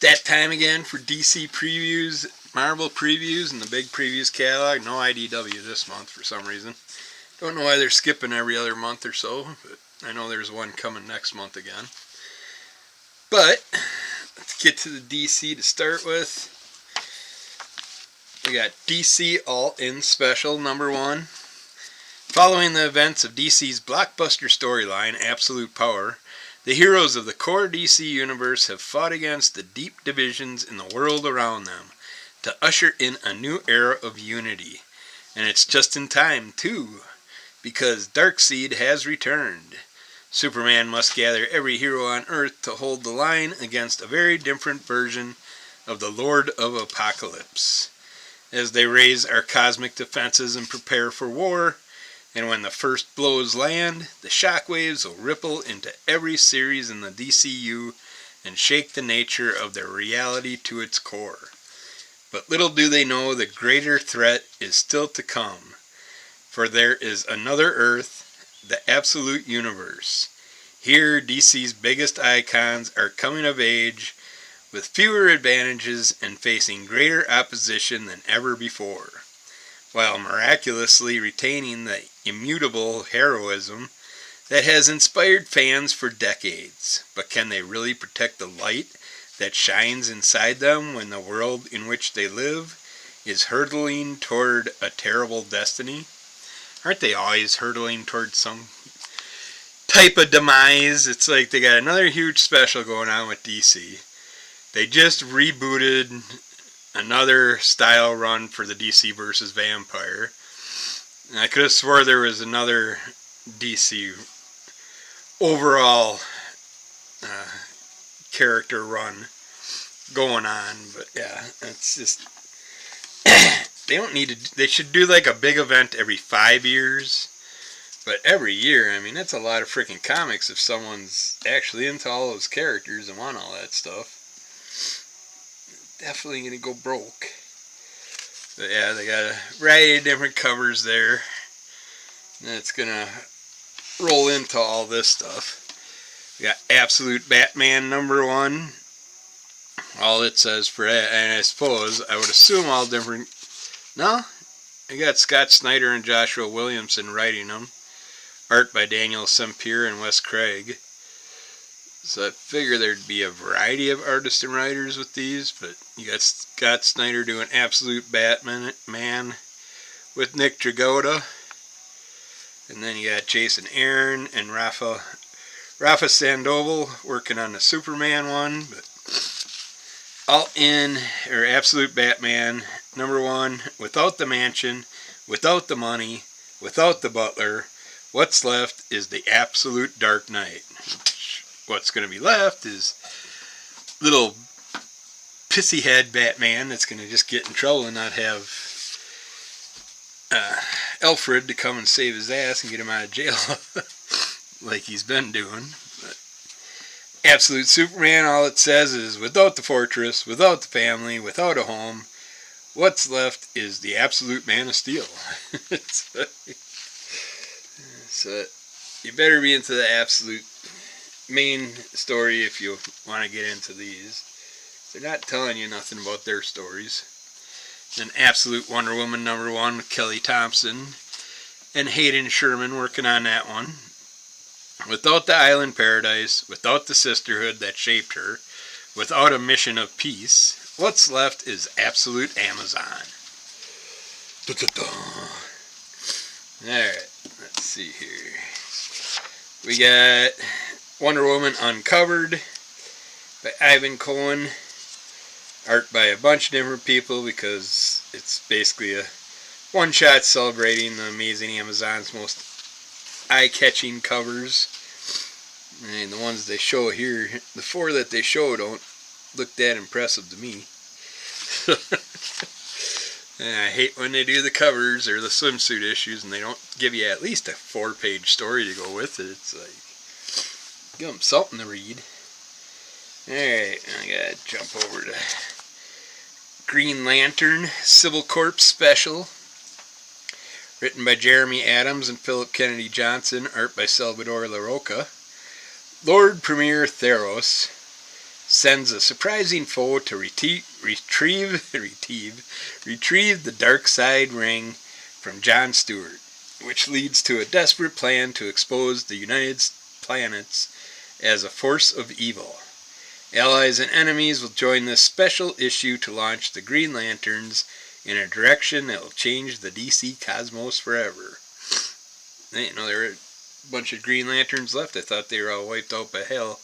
that time again for DC previews, Marvel previews, and the big previews catalog. No IDW this month for some reason. Don't know why they're skipping every other month or so, but I know there's one coming next month again. But let's get to the DC to start with. We got DC All-In Special #1. Following the events of DC's blockbuster storyline, Absolute Power, the heroes of the core DC universe have fought against the deep divisions in the world around them to usher in a new era of unity. And it's just in time, too, because Darkseid has returned. Superman must gather every hero on Earth to hold the line against a very different version of the Lord of Apocalypse. As they raise our cosmic defenses and prepare for war, and when the first blows land, the shockwaves will ripple into every series in the DCU and shake the nature of their reality to its core. But little do they know the greater threat is still to come. For there is another Earth, the Absolute Universe. Here, DC's biggest icons are coming of age with fewer advantages and facing greater opposition than ever before, while miraculously retaining the immutable heroism that has inspired fans for decades. But can they really protect the light that shines inside them when the world in which they live is hurtling toward a terrible destiny? Aren't they always hurtling toward some type of demise? It's like they got another huge special going on with DC. They just rebooted another style run for the DC versus Vampire. And I could have swore there was another DC overall character run going on, but yeah, it's just they don't need to. They should do like a big event every 5 years, but every year, I mean, that's a lot of freaking comics if someone's actually into all those characters and want all that stuff. Definitely gonna go broke. But yeah, they got a variety of different covers there. And it's gonna roll into all this stuff. We got Absolute Batman #1. All it says for that, and I suppose, I would assume all different. No, I got Scott Snyder and Joshua Williamson writing them. Art by Daniel Sempier and Wes Craig. So I figure there'd be a variety of artists and writers with these, but you got Scott Snyder doing Absolute Batman with Nick Dragotta. And then you got Jason Aaron and Rafa Sandoval working on the Superman one. But Absolute Batman #1, without the mansion, without the money, without the butler, what's left is the absolute Dark Knight. What's going to be left is little pissy head Batman that's going to just get in trouble and not have Alfred to come and save his ass and get him out of jail like he's been doing. But Absolute Superman, all it says is without the fortress, without the family, without a home, what's left is the absolute Man of Steel. So you better be into the absolute main story if you want to get into these. They're not telling you nothing about their stories. Then Absolute Wonder Woman #1 with Kelly Thompson and Hayden Sherman working on that one. Without the Island Paradise, without the sisterhood that shaped her, without a mission of peace, what's left is Absolute Amazon. Alright, let's see here. We got Wonder Woman Uncovered by Ivan Cohen. Art by a bunch of different people because it's basically a one-shot celebrating the amazing Amazon's most eye-catching covers. And the ones they show here, the 4 that they show don't look that impressive to me. And I hate when they do the covers or the swimsuit issues and they don't give you at least a 4-page story to go with it. It's like, give them something to read. Alright, I gotta jump over to Green Lantern Civil Corps Special. Written by Jeremy Adams and Philip Kennedy Johnson. Art by Salvador Larroca. Lord Premier Theros. sends a surprising foe to retrieve the dark side ring from John Stewart, which leads to a desperate plan to expose the United Planets as a force of evil. Allies and enemies will join this special issue to launch the Green Lanterns in a direction that will change the DC cosmos forever. I didn't know there were a bunch of Green Lanterns left. I thought they were all wiped out by Hal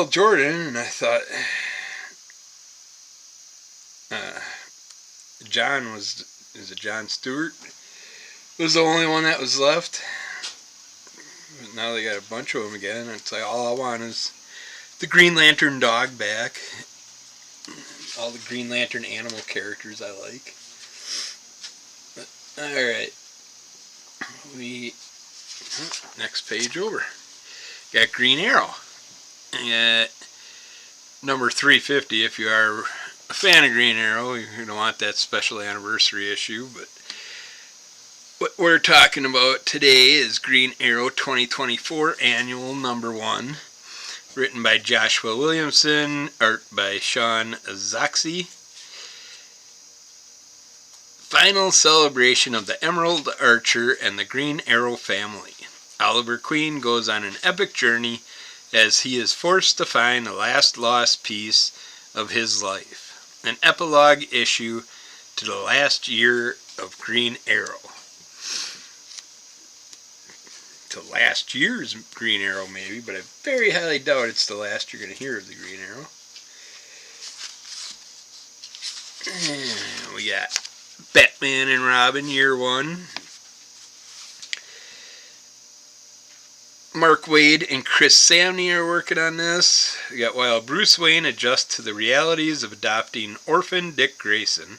Jordan, and I thought John Stewart was the only one that was left. But now they got a bunch of them again. It's like all I want is the Green Lantern dog back. All the Green Lantern animal characters I like. But, alright. Next page over. Got Green Arrow. Got number 350. If you are a fan of Green Arrow, you're going to want that special anniversary issue. But what we're talking about today is Green Arrow 2024 Annual number 1. Written by Joshua Williamson, art by Sean Zoxy. Final celebration of the Emerald Archer and the Green Arrow family. Oliver Queen goes on an epic journey as he is forced to find the last lost piece of his life. An epilogue issue to the last year of Green Arrow. To last year's Green Arrow maybe, but I very highly doubt it's the last you're going to hear of the Green Arrow. And we got Batman and Robin year 1. Mark Waid and Chris Samney are working on this. We got while Bruce Wayne adjusts to the realities of adopting orphan Dick Grayson,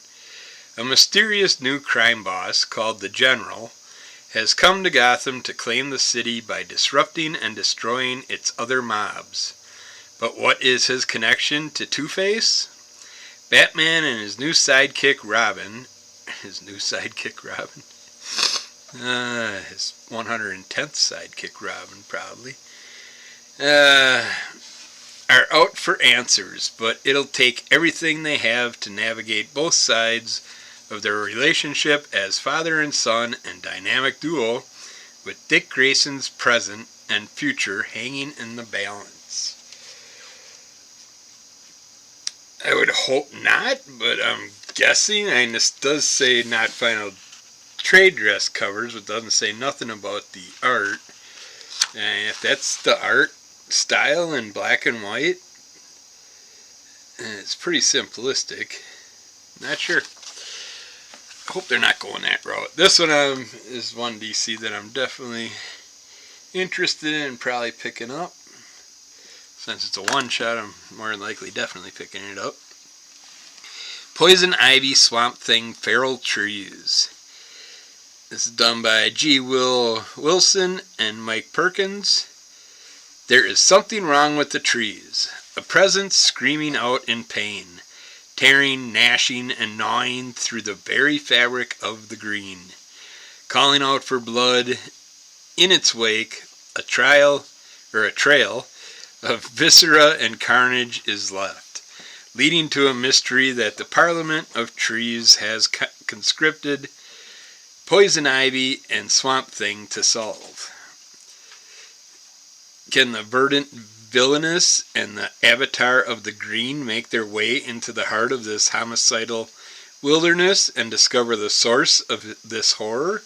a mysterious new crime boss called the General has come to Gotham to claim the city by disrupting and destroying its other mobs. But what is his connection to Two-Face? Batman and his new sidekick Robin, his 110th sidekick Robin probably, are out for answers, but it'll take everything they have to navigate both sides of their relationship as father and son and dynamic duo, with Dick Grayson's present and future hanging in the balance. I would hope not, but I'm guessing, and this does say not final trade dress covers, but doesn't say nothing about the art. And if that's the art style in black and white, it's pretty simplistic. Not sure. I hope they're not going that route. This one is one DC that I'm definitely interested in probably picking up. Since it's a one-shot, I'm more than likely definitely picking it up. Poison Ivy, Swamp Thing, Feral Trees. This is done by G. Will Wilson and Mike Perkins. There is something wrong with the trees. A presence screaming out in pain, tearing, gnashing, and gnawing through the very fabric of the green, calling out for blood. In its wake, a trail of viscera and carnage is left, leading to a mystery that the Parliament of Trees has conscripted Poison Ivy and Swamp Thing to solve. Can the verdant villainous and the avatar of the green make their way into the heart of this homicidal wilderness and discover the source of this horror?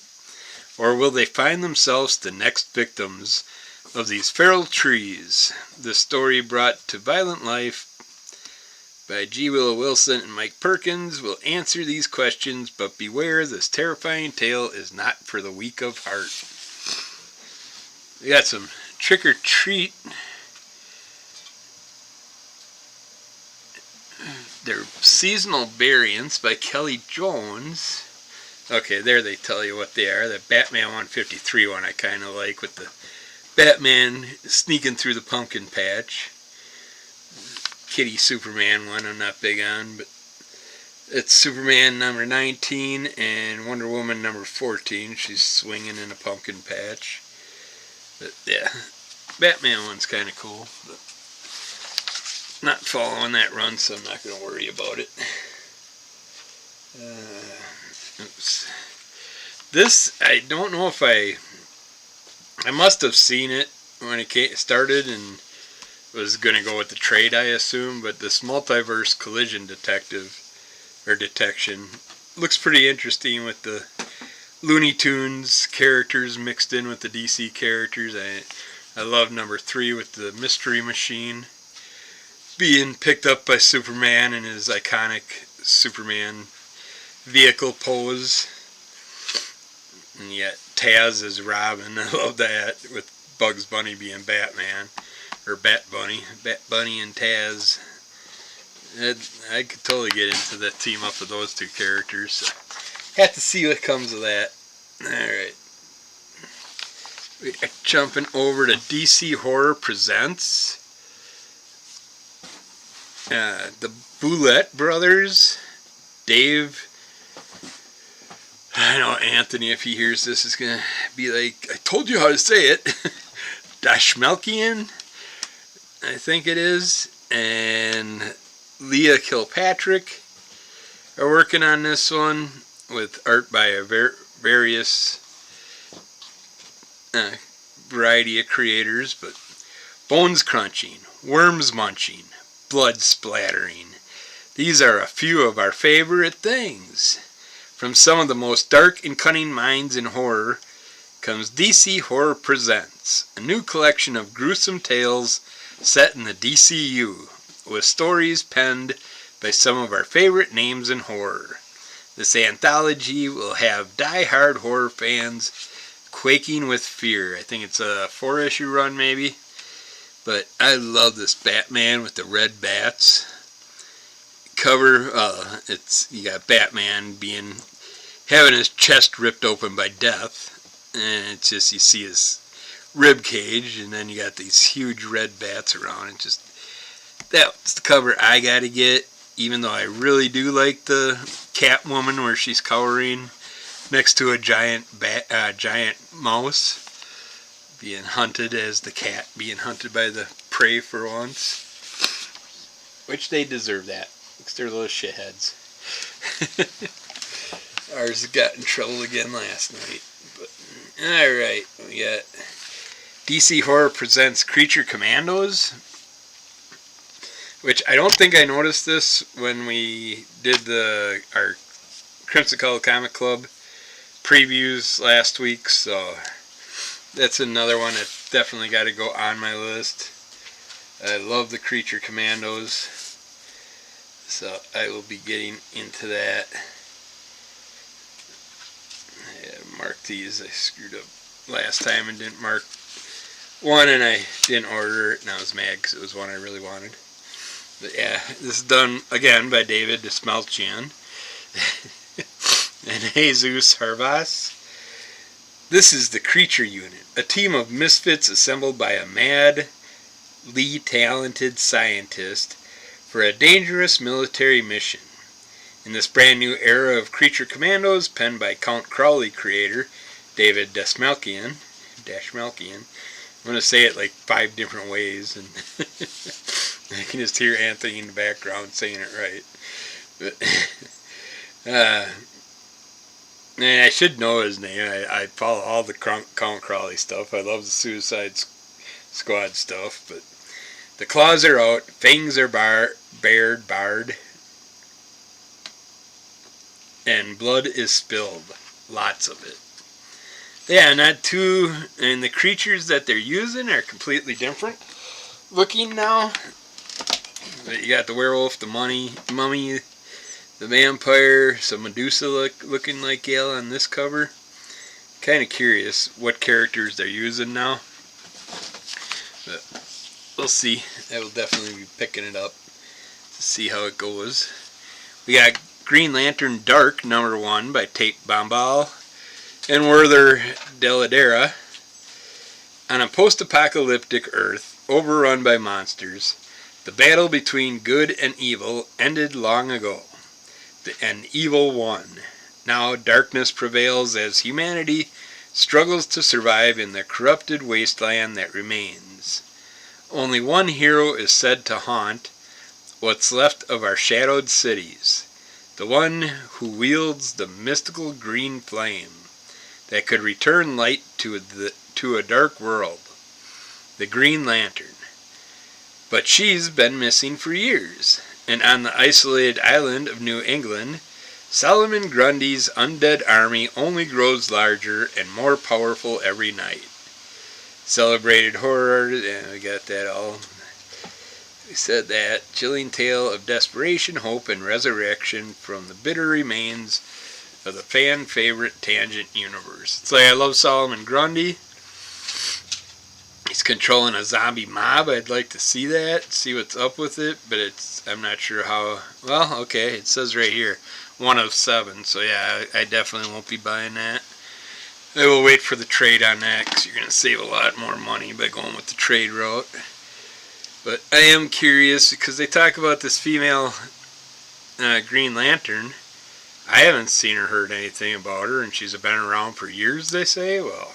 Or will they find themselves the next victims of these feral trees? The story brought to violent life by G. Willow Wilson and Mike Perkins will answer these questions, but beware, this terrifying tale is not for the weak of heart. We got some Trick or Treat. They're seasonal variants by Kelly Jones. Okay, there they tell you what they are. The Batman 153 one I kind of like, with the Batman sneaking through the pumpkin patch. Kitty Superman one I'm not big on, but it's Superman number 19 and Wonder Woman number 14. She's swinging in a pumpkin patch. But yeah, Batman one's kind of cool. But not following that run, so I'm not going to worry about it. Oops. This, I don't know if I must have seen it when it started and was going to go with the trade, I assume, but this Multiverse Collision Detection looks pretty interesting with the Looney Tunes characters mixed in with the DC characters. I love number 3 with the Mystery Machine being picked up by Superman in his iconic Superman vehicle pose. And yet Taz is Robin. I love that, with Bugs Bunny being Batman. Or Bat Bunny and Taz. I could totally get into the team up of those two characters. So have to see what comes of that. Alright. Jumping over to DC Horror Presents. The Boulette Brothers. Dave. I know Anthony, if he hears this, is going to be like, I told you how to say it. Dashmalkian, I think it is. And Leah Kilpatrick are working on this one with art by a various variety of creators, but bones crunching, worms munching, blood splattering. These are a few of our favorite things. From some of the most dark and cunning minds in horror comes DC Horror Presents, a new collection of gruesome tales set in the DCU, with stories penned by some of our favorite names in horror. This anthology will have die-hard horror fans quaking with fear. I think it's a 4-issue run maybe. But I love this Batman with the red bats. Cover, you got Batman having his chest ripped open by death. And it's just, you see his rib cage, and then you got these huge red bats around. And just, that's the cover I gotta get. Even though I really do like the Catwoman where she's cowering next to a giant mouse being hunted, as the cat being hunted by the prey for once. Which they deserve that, because they're little shitheads. Ours got in trouble again last night. But alright, we got DC Horror Presents Creature Commandos, which I don't think I noticed this when we did our Crimson Cult Comic Club previews last week, so that's another one that definitely got to go on my list. I love the Creature Commandos, so I will be getting into that. Mark these. I screwed up last time and didn't mark one, and I didn't order it, and I was mad because it was one I really wanted. But yeah, this is done again by David Dastmalchian and Jesus Harvas. This is the Creature Unit, a team of misfits assembled by a madly talented scientist for a dangerous military mission. In this brand new era of Creature Commandos, penned by Count Crowley creator David Dastmalchian. I'm going to say it like 5 different ways, and I can just hear Anthony in the background saying it right. But, and I should know his name. I follow all the Count Crowley stuff. I love the Suicide Squad stuff. But the claws are out, fangs are bared, and blood is spilled. Lots of it. Yeah, and the creatures that they're using are completely different looking now. You got the werewolf, the mummy, the vampire, some Medusa looking like Gale on this cover. Kind of curious what characters they're using now. But we'll see. I will definitely be picking it up to see how it goes. We got Green Lantern Dark #1 by Tate Bombal and Werther Dell'Edera. On a post-apocalyptic Earth overrun by monsters, the battle between good and evil ended long ago, and evil won. Now darkness prevails as humanity struggles to survive in the corrupted wasteland that remains. Only one hero is said to haunt what's left of our shadowed cities. The one who wields the mystical green flame that could return light to a dark world. The Green Lantern. But she's been missing for years, and on the isolated island of New England, Solomon Grundy's undead army only grows larger and more powerful every night. Celebrated horror, and we got that all. We said that. Chilling tale of desperation, hope, and resurrection from the bitter remains of the fan favorite Tangent universe. It's like I love Solomon Grundy. He's controlling a zombie mob. I'd like to see that, see what's up with it, but I'm not sure how. Well, okay, it says right here, 1 of 7. So yeah, I definitely won't be buying that. I will wait for the trade on that because you're going to save a lot more money by going with the trade route. But I am curious because they talk about this female Green Lantern. I haven't seen or heard anything about her, and she's been around for years, they say. Well,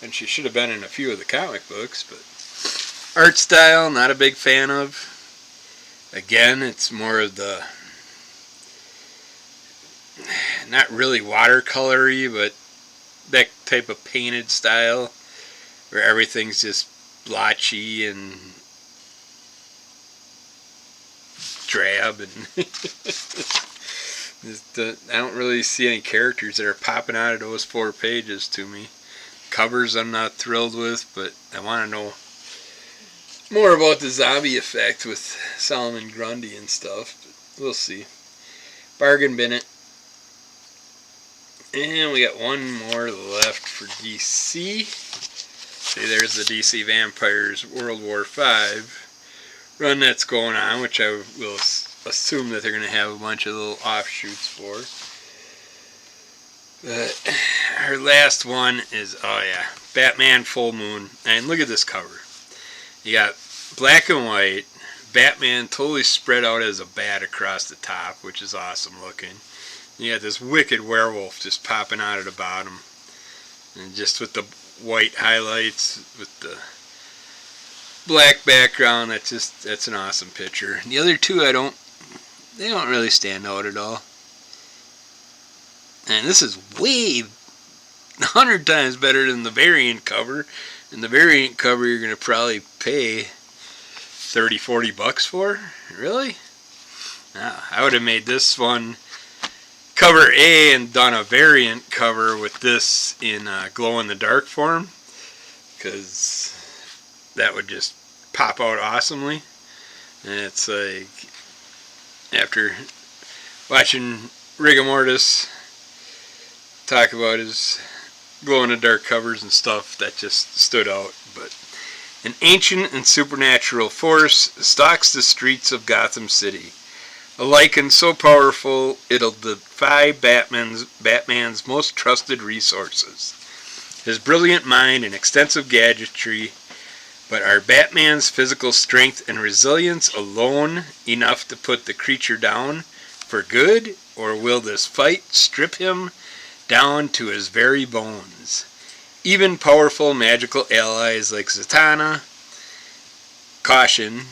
and she should have been in a few of the comic books, but art style, not a big fan of. Again, it's more of the, not really watercolory, but that type of painted style where everything's just blotchy and drab, and I don't really see any characters that are popping out of those 4 pages to me. Covers I'm not thrilled with, but I want to know more about the zombie effect with Solomon Grundy and stuff. But we'll see. Bargain bin it. And we got one more left for DC. See, there's the DC Vampires World War V run that's going on, which I will assume that they're going to have a bunch of little offshoots for. But our last one is, oh yeah, Batman Full Moon. And look at this cover. You got black and white, Batman totally spread out as a bat across the top, which is awesome looking. You got this wicked werewolf just popping out of the bottom. And just with the white highlights, with the black background, that's an awesome picture. And the other two, they don't really stand out at all. And this is way 100 times better than the variant cover. And the variant cover you're going to probably pay $30-40 for? Really? No, I would have made this one cover A and done a variant cover with this in glow-in-the-dark form, because that would just pop out awesomely. And it's like, after watching Rigor Mortis talk about his glow-in-the-dark covers and stuff, that just stood out. But an ancient and supernatural force stalks the streets of Gotham City. A lichen so powerful it'll defy Batman's most trusted resources. His brilliant mind and extensive gadgetry, but are Batman's physical strength and resilience alone enough to put the creature down for good, or will this fight strip him down to his very bones? Even powerful magical allies like Zatanna caution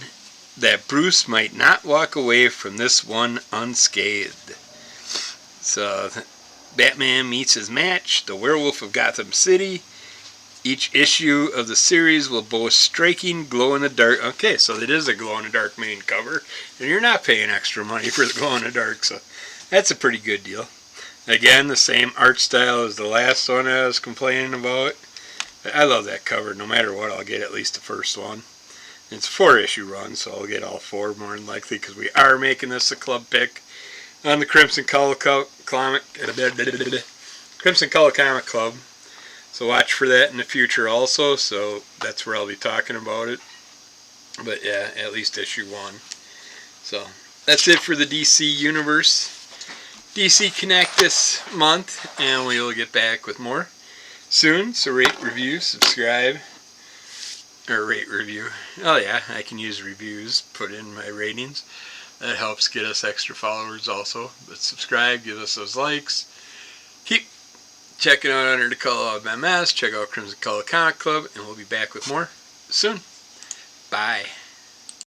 that Bruce might not walk away from this one unscathed. So, Batman meets his match, the Werewolf of Gotham City. Each issue of the series will boast striking glow-in-the-dark. Okay, so it is a glow-in-the-dark main cover, and you're not paying extra money for the glow-in-the-dark, so that's a pretty good deal. Again, the same art style as the last one I was complaining about. I love that cover. No matter what, I'll get at least the first one. It's a 4-issue run, so I'll get all 4 more than likely, because we are making this a club pick on the Crimson Color Comic Club. So watch for that in the future also, so that's where I'll be talking about it. But yeah, at least issue 1. So that's it for the DC Universe DC Connect this month, and we will get back with more soon. So rate, review, subscribe. Or rate, review. Oh yeah, I can use reviews, put in my ratings. That helps get us extra followers also. But subscribe, give us those likes. Keep checking out Under the Color of MS. Check out Crimson Color Comic Club, and we'll be back with more soon. Bye.